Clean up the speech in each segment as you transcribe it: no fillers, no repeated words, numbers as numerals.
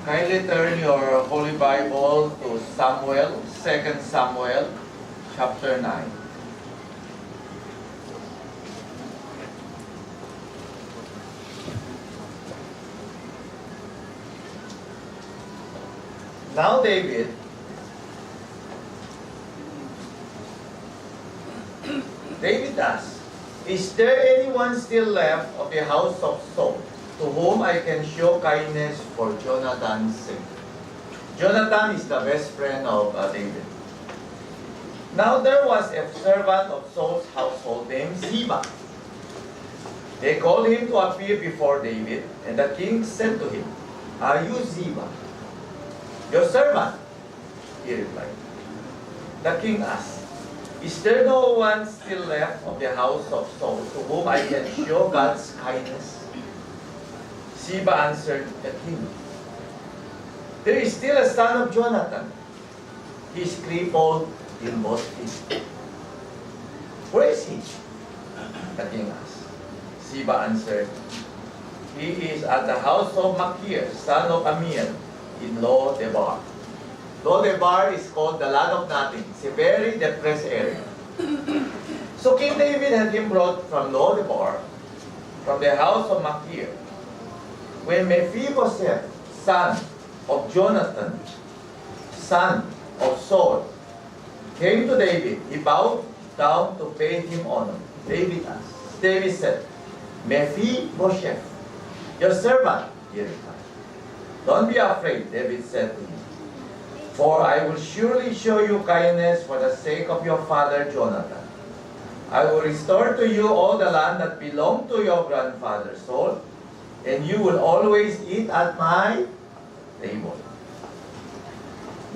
Kindly turn your Holy Bible to Samuel, 2 Samuel, chapter 9. Now David asked, "Is there anyone still left of the house of Saul, to whom I can show kindness for Jonathan's sake?" Jonathan is the best friend of David. Now there was a servant of Saul's household named Ziba. They called him to appear before David, and the king said to him, "Are you Ziba?" "Your servant," he replied. The king asked, "Is there no one still left of the house of Saul to whom I can show God's kindness?" Ziba answered the king, "There is still a son of Jonathan. He is crippled in both feet." "Where is he?" the king asked. Ziba answered, "He is at the house of Machir, son of Amiel, in Lo-debar." Lo-debar is called the land of nothing. It's a very depressed area. So King David had him brought from Lo-debar, from the house of Machir. When Mephibosheth, son of Jonathan, son of Saul, came to David, he bowed down to pay him honor. David said, "Mephibosheth, your servant," he replied. "Don't be afraid," David said to him, "for I will surely show you kindness for the sake of your father Jonathan. I will restore to you all the land that belonged to your grandfather Saul, and you will always eat at my table."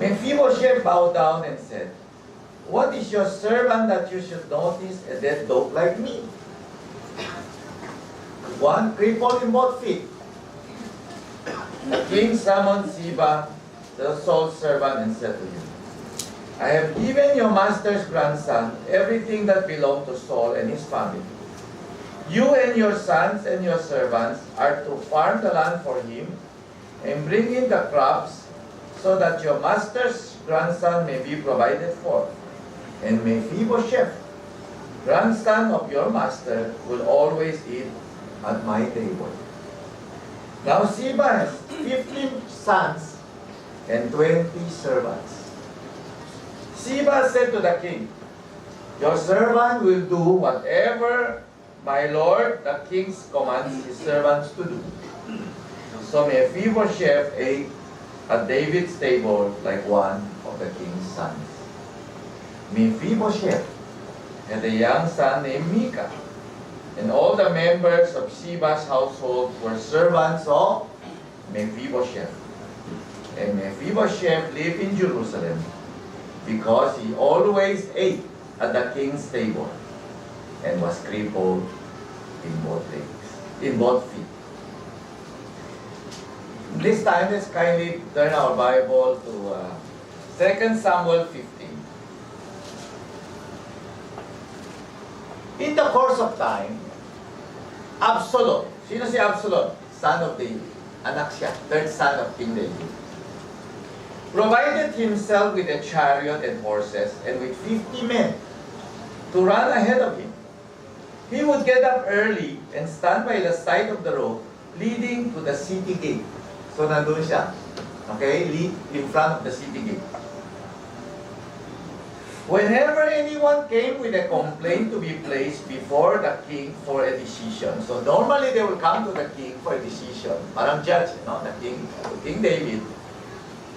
Mephibosheth bowed down and said, "What is your servant that you should notice a dead dog like me? One crippled in both feet." The king summoned Ziba, the Saul's servant, and said to him, "I have given your master's grandson everything that belonged to Saul and his family. You and your sons and your servants are to farm the land for him and bring in the crops so that your master's grandson may be provided for. And Mephibosheth, grandson of your master, will always eat at my table." Now Ziba has 15 sons and 20 servants. Ziba said to the king, "Your servant will do whatever my lord the king commands his servants to do." So Mephibosheth ate at David's table like one of the king's sons. Mephibosheth had a young son named Micah, and all the members of Ziba's household were servants of Mephibosheth. And Mephibosheth lived in Jerusalem because he always ate at the king's table and was crippled in both feet. This time, let's kindly turn our Bible to 2 Samuel 15. In the course of time, Absalom, sino si Absalom? Son of David. Anak siya, third son of King David. Provided himself with a chariot and horses and with 50 men to run ahead of him. He would get up early and stand by the side of the road leading to the city gate. So nandun siya, okay, in front of the city gate. Whenever anyone came with a complaint to be placed before the king for a decision, so normally they will come to the king for a decision. Parang judge, the King David.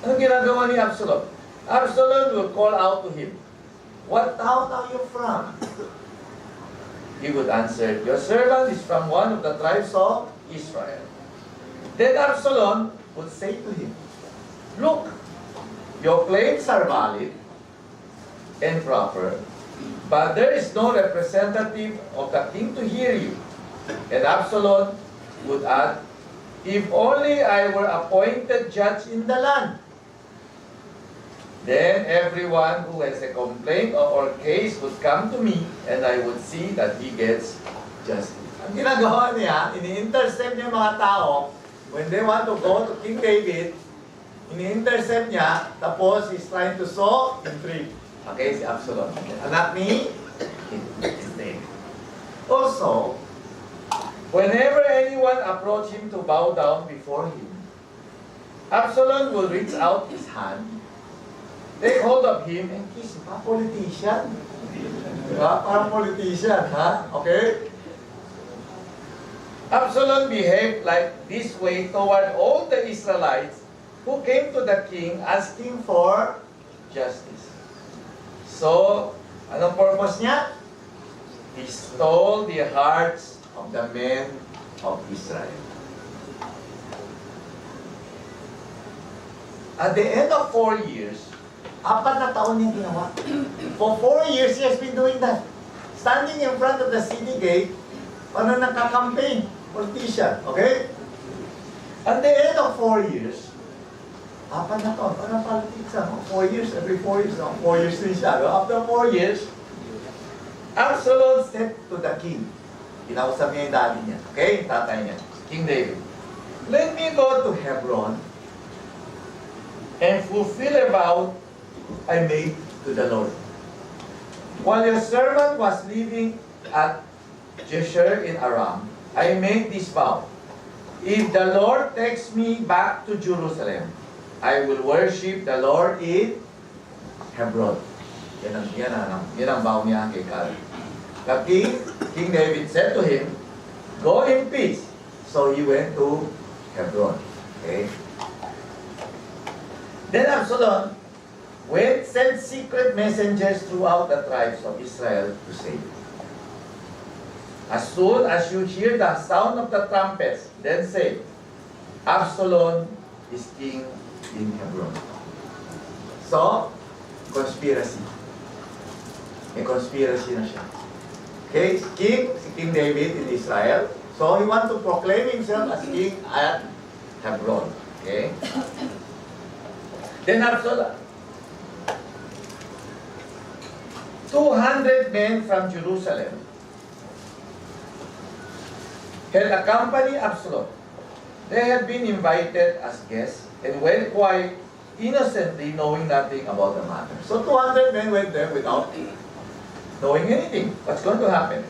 Ano ginagawa ni Absalom? Absalom will call out to him, "What town are you from?" He would answer, "Your servant is from one of the tribes of Israel." Then Absalom would say to him, "Look, your claims are valid and proper, but there is no representative of the king to hear you." And Absalom would add, "If only I were appointed judge in the land. Then everyone who has a complaint or case would come to me, and I would see that he gets justice." Ang ginagawa niya, ini-intercept niya mga tao when they want to go to King David ini-intercept niya, tapos he's trying to sow intrigue. Okay, si Absalom. Anak ni David. Also, whenever anyone approach him to bow down before him, Absalom will reach out his hand, take hold of him, and kiss him. Politician. Diba? Parang politician, ha? Okay? Absalom behaved like this way toward all the Israelites who came to the king asking for justice. So, anong purpose niya? He stole the hearts of the men of Israel. At the end of 4 years, 4 na taon niya ginawa. For 4 years, he has been doing that. Standing in front of the city gate, paano nagka-campaign? Politician, okay? At the end of 4 years, 4 na taon, paano politics? 4 years, every 4 years, 4 years din siya. After 4 years, Absalom said to the king, kinausap niya yung daddy niya, okay? Tatay niya, King David, let me go to Hebron and fulfill a vow I made to the Lord. While your servant was living at Jeshurun in Aram, I made this vow. If the Lord takes me back to Jerusalem, I will worship the Lord in Hebron. Yan ang vow niya kay Cal. The King David said to him, go in peace. So he went to Hebron. Okay? Then Absalom sent secret messengers throughout the tribes of Israel to say, as soon as you hear the sound of the trumpets, then say, Absalom is king in Hebron. So, conspiracy. May conspiracy na siya. Okay, si King David in Israel. So, he want to proclaim himself as king at Hebron. Okay? Then Absalom, 200 men from Jerusalem had accompanied Absalom. They had been invited as guests and went quite innocently, knowing nothing about the matter. So 200 men went there without knowing anything. What's going to happen?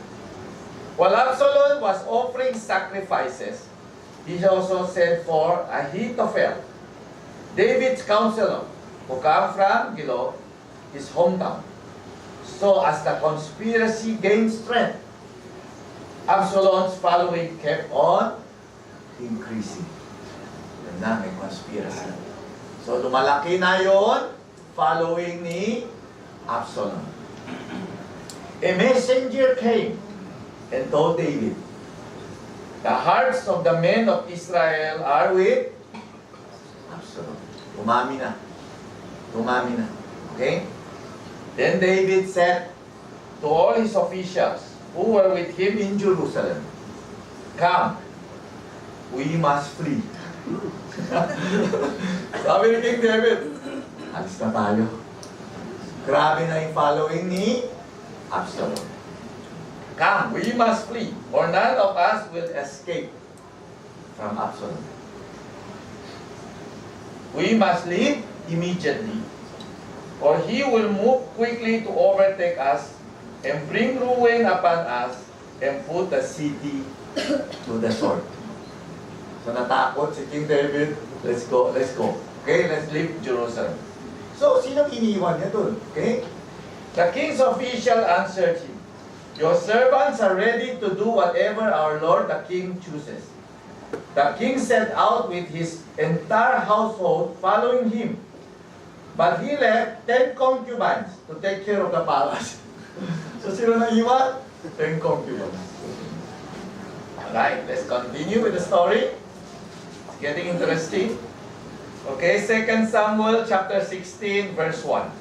While Absalom was offering sacrifices, he also sent for Ahithophel, David's counselor, who came from Gilo, his hometown. So as the conspiracy gained strength, Absalom's following kept on increasing. Yan na, may conspiracy. So lumalaki na yon, following ni Absalom. A messenger came and told David, the hearts of the men of Israel are with Absalom. Tumami na. Tumami na. Okay? Then David said to all his officials who were with him in Jerusalem, come, we must flee. Sabi ni King David, alis na tayo. Grabe na yung following ni Absalom. Come, we must flee, or none of us will escape from Absalom. We must leave immediately, or he will move quickly to overtake us and bring ruin upon us and put the city to the sword. So natakot si King David, let's go. Okay, let's leave Jerusalem. So, sinong iniwan niya dun? Okay? The king's official answered him, your servants are ready to do whatever our lord the king chooses. The king set out with his entire household following him. But he left 10 concubines to take care of the palace. So sino na iwan? 10 concubines. Alright, let's continue with the story. It's getting interesting. Okay, 2 Samuel chapter 16, verse 1.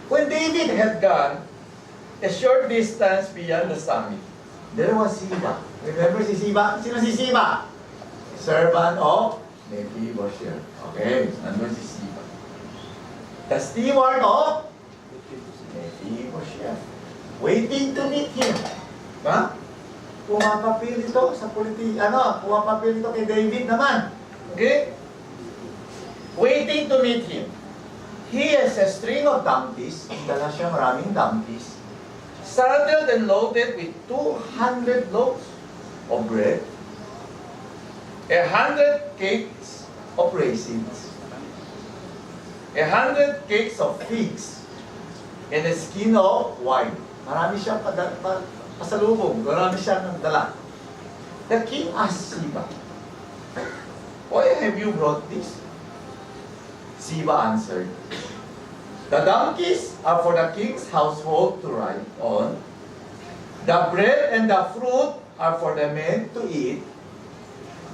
When David had gone a short distance beyond the summit, there was Ziba. Remember si Ziba? Sino si Ziba? Servant of Mephibosheth. Okay, nandun si Ziba. The steward of Mephibosheth. Waiting to meet him. Huh? pumapapil ito sa pumapapil ito kay David naman. Okay? Waiting to meet him. He has a string of donkeys. Dala siya maraming donkeys. Saddled and loaded with 200 loaves of bread, 100 cakes of raisins, 100 cakes of figs, and a skin of wine. Marami siyang pasalubong. Marami siyang dala. The king asked Ziba, "Why have you brought this?" Ziba answered, "The donkeys are for the king's household to ride on. The bread and the fruit are for the men to eat.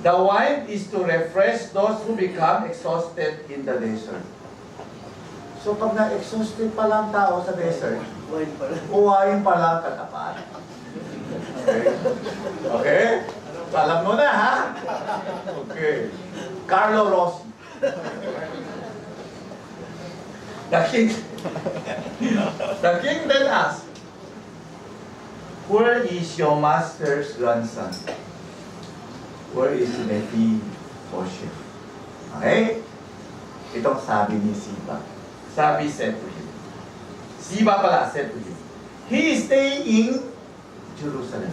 The wine is to refresh those who become exhausted in the desert." So pag na-exhausted pa lang tao sa desert, wine pa lang katapat. Okay? Okay? Alam mo na, ha? Okay. Carlo Rossi. The king then asked, "Where is your master's grandson? Where is Mephibosheth?" Okay? Itong sabi ni Ziba. Sabi said to him. Ziba pala said to him, "He is staying in Jerusalem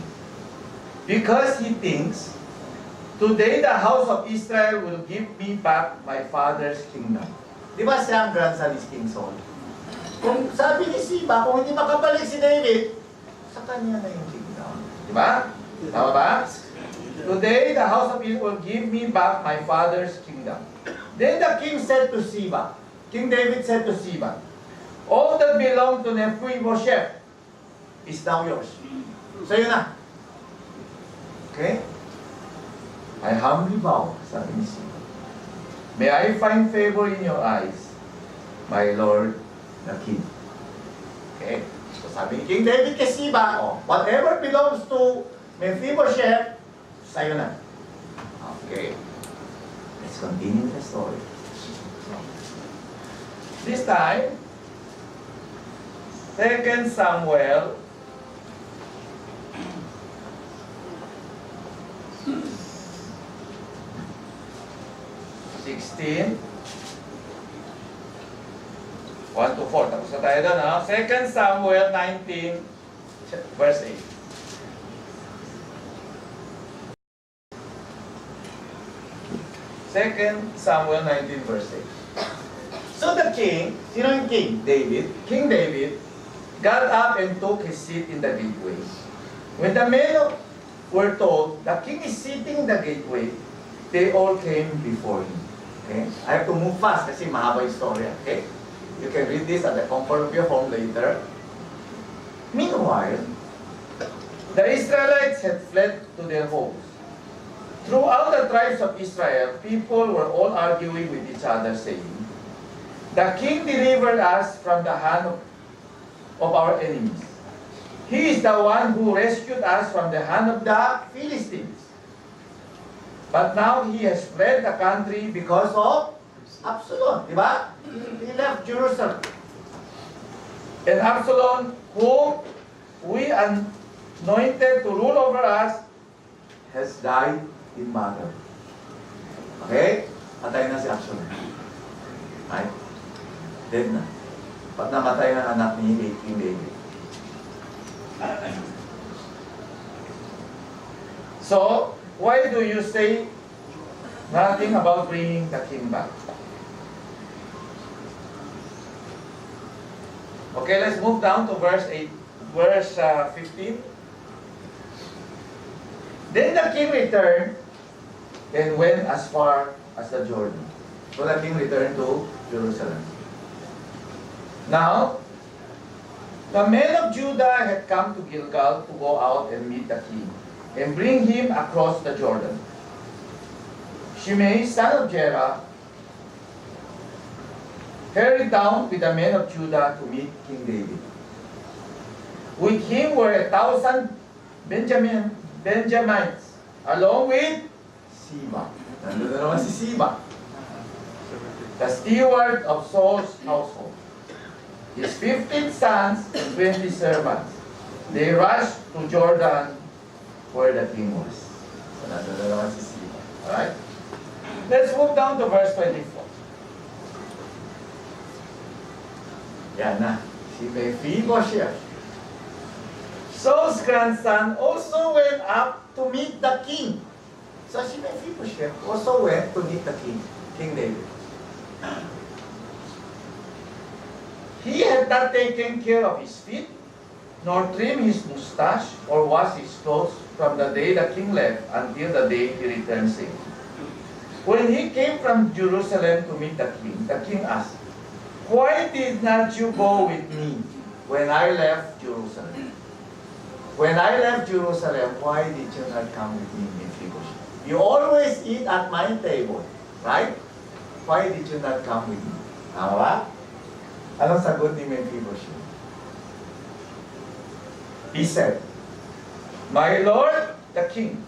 because he thinks, today the house of Israel will give me back my father's kingdom." Di ba siya ang grandson ni King Saul? Kung sabi ni Ziba, kung hindi makabalik si David, sa kanya na yung kingdom. Di ba? Tama ba? Today the house of Israel will give me back my father's kingdom. Then the king said to Ziba, King David said to Ziba, "All that belonged to Mephibosheth is now yours." Sa'yo na. Okay? I humbly bow, sabi ni Ziba. "May I find favor in your eyes, my Lord the King." Okay? So sabi ni King David kay Ziba, whatever belongs to Mephibosheth, sa'yo na. Okay. Let's continue the story. This time, 2 Samuel 16, 1 to 4. Tapos na tayo doon, ha? 2 Samuel 19, verse 8. Second Samuel 19, verse 8. So the king, sino yung king? David. King David got up and took his seat in the gateway. When the men were told, "The king is sitting in the gateway," they all came before him. Okay? I have to move fast kasi mahaba yung story. Okay? You can read this at the comfort of your home later. Meanwhile, the Israelites had fled to their homes. Throughout the tribes of Israel, people were all arguing with each other, saying, "The king delivered us from the hand of our enemies. He is the one who rescued us from the hand of the Philistines. But now he has fled the country because of Absalom." Diba? He left Jerusalem. And Absalom, whom we anointed to rule over us, has died in battle. Okay? Patay na si Absalom. Right? Dead na. Pat namatay ng anak ni King David. So, why do you say nothing about bringing the king back? Okay, let's move down to verse 15. Then the king returned and went as far as the Jordan. So the king returned to Jerusalem. Now, the men of Judah had come to Gilgal to go out and meet the king and bring him across the Jordan. Shimei, son of Gera, hurried down with the men of Judah to meet King David. With him were 1,000 Benjamites, along with Ziba. Nandun na naman si Ziba, the steward of Saul's household, his 15 sons and 20 servants. They rushed to Jordan where the king was. So, nandun na naman si Ziba. Alright? Let's move down to verse 24. Yan na. Si Mephibosheth, Saul's grandson, also went up to meet the king. So si Mephibosheth also went to meet the king, King David. He had not taken care of his feet, nor trimmed his mustache, or washed his clothes from the day the king left until the day he returned safe. When he came from Jerusalem to meet the king asked, "Why did not you go with me when I left Jerusalem? When I left Jerusalem, why did you not come with me, Mephibosheth? You always eat at my table, right? Why did you not come with me?" Tama ba? Anong sagot ni Mephibosheth? He said, "My lord, the king,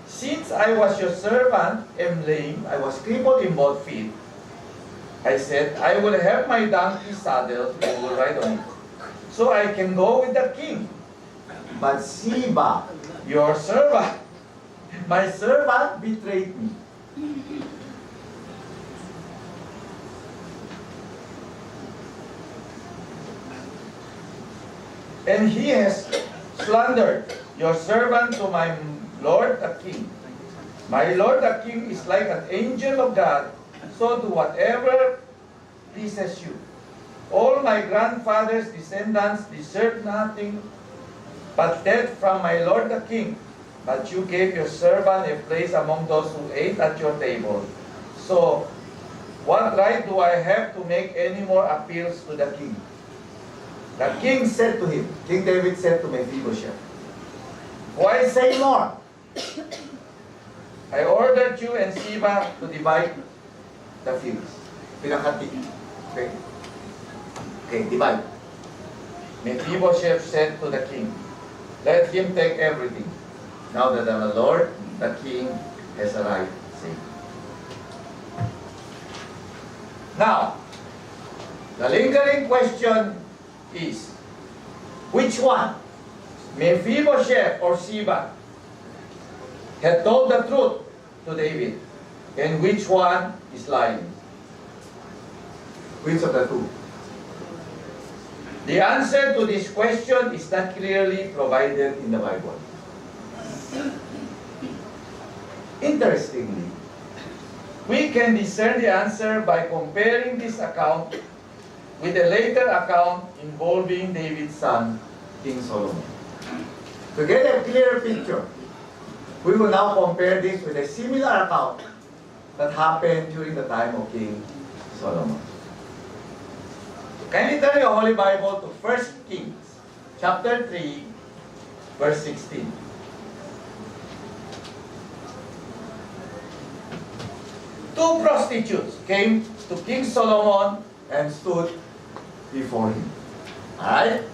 since I was your servant, am lame, I was crippled in both feet, I said, I will have my donkey saddled, and will ride on it, so I can go with the king. But Ziba, your servant, my servant betrayed me." "And he has slandered your servant to my lord the king. My lord the king is like an angel of God, so do whatever pleases you. All my grandfather's descendants deserve nothing but death from my lord the king. But you gave your servant a place among those who ate at your table. So, what right do I have to make any more appeals to the king?" The king said to him, King David said to Mephibosheth, "Why say more? I ordered you and Ziba to divide the fields." Pinakati. Okay? Okay, divide. Mephibosheth said to the king, "Let him take everything, now that the Lord, the king, has arrived safe." Now, the lingering question is, which one, Mephibosheth or Ziba, had told the truth to David, and which one is lying? Which of the two? The answer to this question is not clearly provided in the Bible. Interestingly, we can discern the answer by comparing this account with a later account involving David's son, King Solomon. To get a clearer picture, we will now compare this with a similar account that happened during the time of King Solomon. Kindly turn your Holy Bible to 1 Kings, chapter 3, verse 16. Two prostitutes came to King Solomon and stood before him. Alright?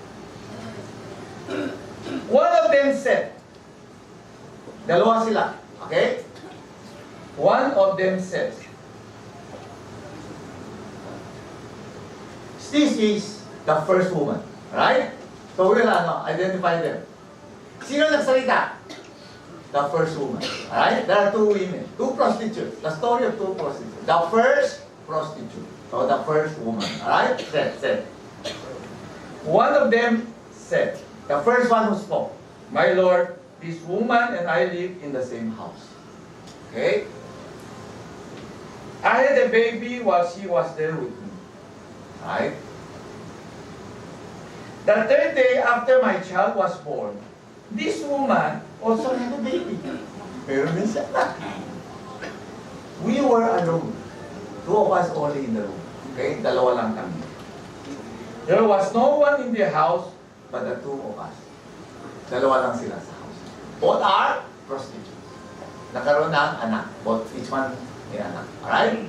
One of them said, dalawa sila, okay? One of them says, this is the first woman. Alright? So we'll identify them. Sino nagsalita? The first woman. Alright? There are two women. Two prostitutes. The story of two prostitutes. The first prostitute. So the first woman. Alright? Said. One of them said, the first one who spoke, "My lord, this woman and I live in the same house." Okay? "I had a baby while she was there with me." Right? "The third day after my child was born, this woman also had a baby." Meron din siya. We were alone. Two of us only in the room. Okay? Dalawa lang kami. There was no one in the house but the two of us. Dalawa lang sila sa house. Both are prostitutes. Nakaroon ng anak. Both, each one may anak. Alright?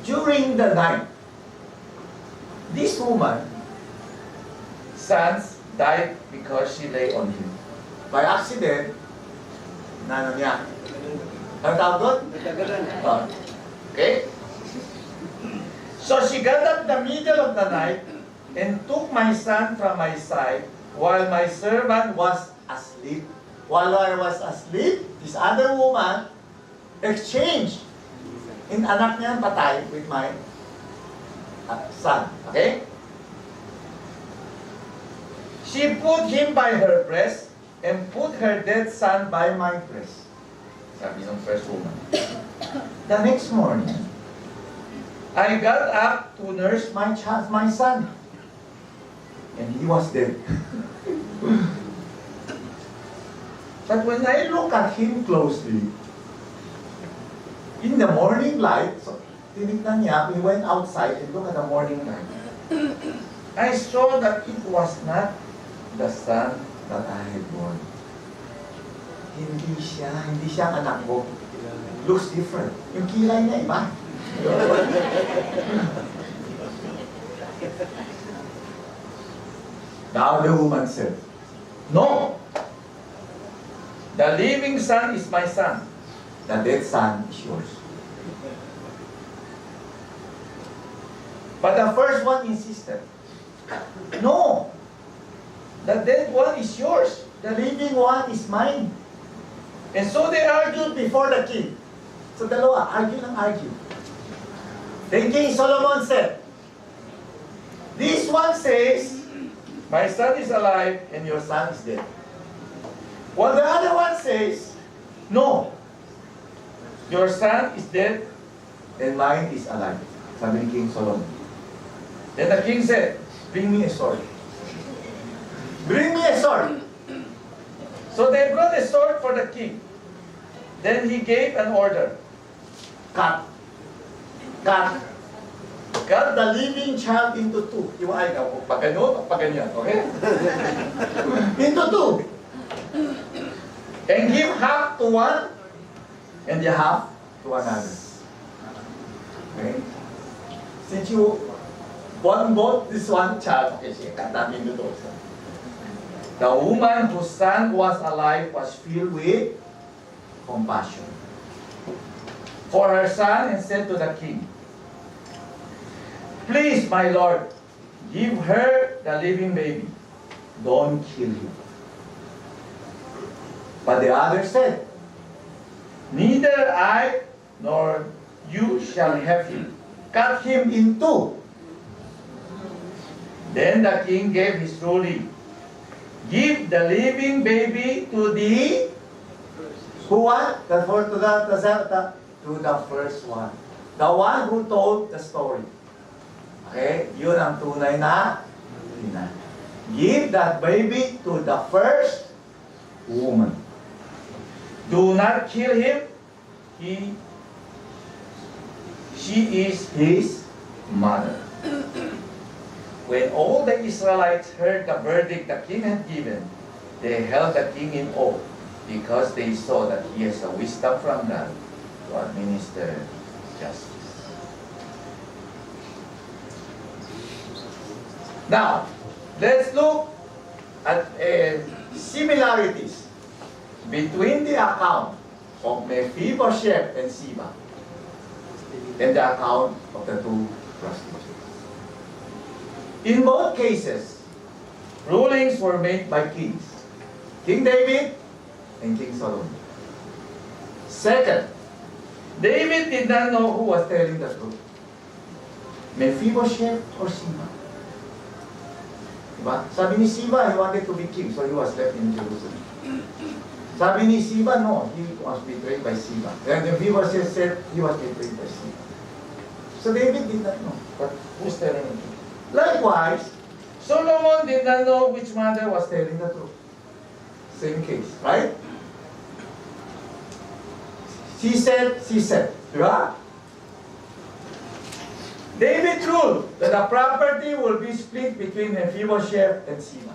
During the night, this woman, sons died because she lay on him. By accident, nano niya? Ang tawag doon? Okay? So she got up the middle of the night and took my son from my side while my servant was asleep. while I was asleep, this other woman exchanged in anak niya patay with my son. Okay? She put him by her breast and put her dead son by my breast. Sabi ng first woman. The next morning, I got up to nurse my child, my son. And he was dead. But when I look at him closely, in the morning light, so tinignan niya, we went outside and look at the morning light. I saw that it was not the son that I had born. Hindi siya anak ko. Looks different. Yung kilay niya iba. Now the woman said, no! The living son is my son. The dead son is yours. But the first one insisted, no! The dead one is yours. The living one is mine. And so they argued before the king. So dalawa, argue. Then King Solomon said, this one says, my son is alive and your son is dead. While the other one says, no, your son is dead and mine is alive. Sabi ni King Solomon. Then the king said, bring me a sword. Bring me a sword. So they brought a sword for the king. Then he gave an order. Cut the living child into two. Iwaay na, pag ganyan, pag ganyan, okay? Into two. And give half to one, and the half to another. Okay? Since you want both this one child, okay, sige, cut natin into two. The woman whose son was alive was filled with compassion for her son and said to the king, please, my lord, give her the living baby. Don't kill him. But the other said, neither I nor you shall have him. Cut him in two. Then the king gave his ruling. Give the living baby to the who what? To the first one. The one who told the story. Okay? Yun ang tunay na ina. Give that baby to the first woman. Do not kill him. She is his mother. When all the Israelites heard the verdict the king had given, they held the king in awe because they saw that he has a wisdom from God to administer justice. Now, let's look at similarities between the account of Mephibosheth and Ziba and the account of the two prostitutes. In both cases, rulings were made by kings, King David and King Solomon. Second, David did not know who was telling the truth, Mephibosheth or Ziba. Diba? Sabi ni Ziba, he wanted to be king, so he was left in Jerusalem. Sabi ni Ziba, no, he was betrayed by Ziba. And Mephibosheth said he was betrayed by Ziba. So David did not know, but who's telling the truth? Likewise, Solomon did not know which mother was telling the truth. Same case, right? She said, right? David ruled that the property will be split between Mephibosheth and Ziba.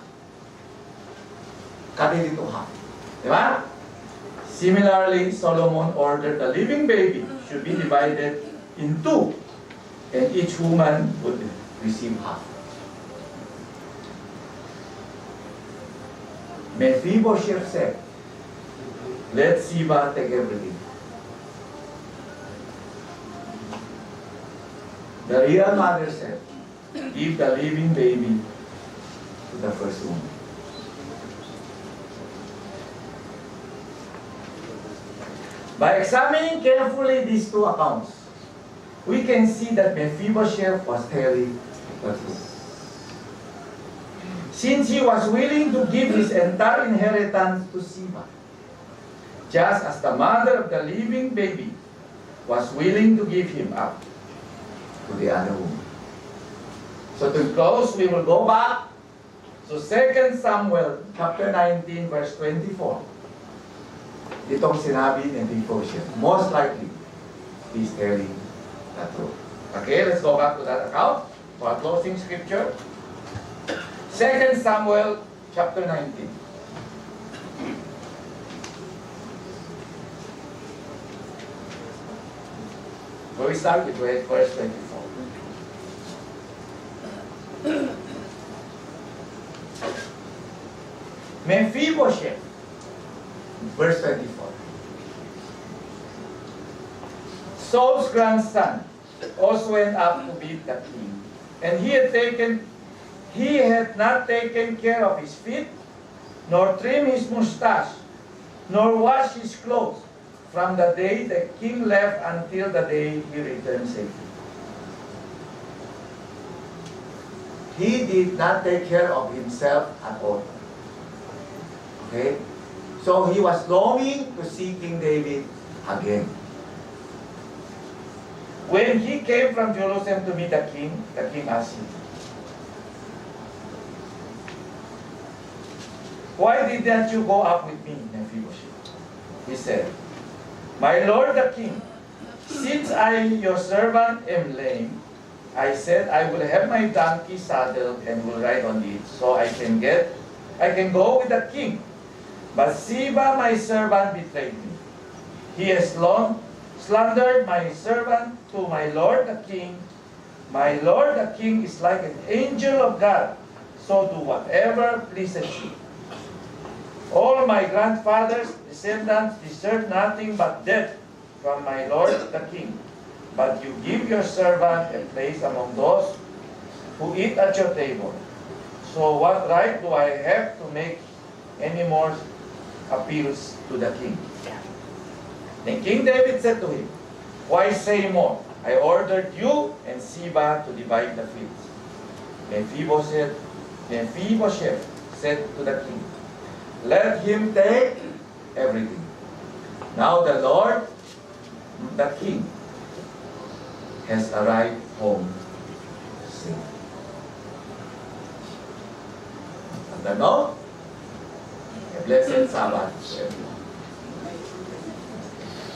Cut it into half. Diba? Similarly, Solomon ordered the living baby should be divided in two, and each woman would receive half. Mephibosheth said, let Ziba take everything. The real mother said, give the living baby to the first woman. By examining carefully these two accounts, we can see that Mephibosheth was very pious. Since he was willing to give his entire inheritance to Ziba, just as the mother of the living baby was willing to give him up to the other woman. So to close, we will go back to 2 Samuel chapter 19 verse 24. Itong sinabi ni Mephibosheth, most likely, he's telling the truth. Okay, let's go back to that account for our closing scripture. 2 Samuel chapter 19. Where we start with verse 24. Mephibosheth, verse 24. Saul's grandson also went up to meet the king, and he had not taken care of his feet, nor trimmed his mustache, nor washed his clothes, from the day the king left until the day he returned safely. He did not take care of himself at all. Okay? So he was longing to see King David again. When he came from Jerusalem to meet the king asked him, "Why did not you go up with me, Mephibosheth?" He said, "My lord the king, since I, your servant, am lame, I said I will have my donkey saddled and will ride on it, so I can go with the king. But Ziba, my servant, betrayed me. He has slandered my servant to my lord the king. My lord the king is like an angel of God, so do whatever pleases you. All my grandfather's descendants deserve nothing but death from my lord the king. But you give your servant a place among those who eat at your table. So what right do I have to make any more appeals to the king?" Then King David said to him, "Why say more? I ordered you and Ziba to divide the fields." Mephibosheth said to the king, "Let him take everything. Now the Lord, the king, has arrived home safe." And now, a blessed Sabbath to everyone.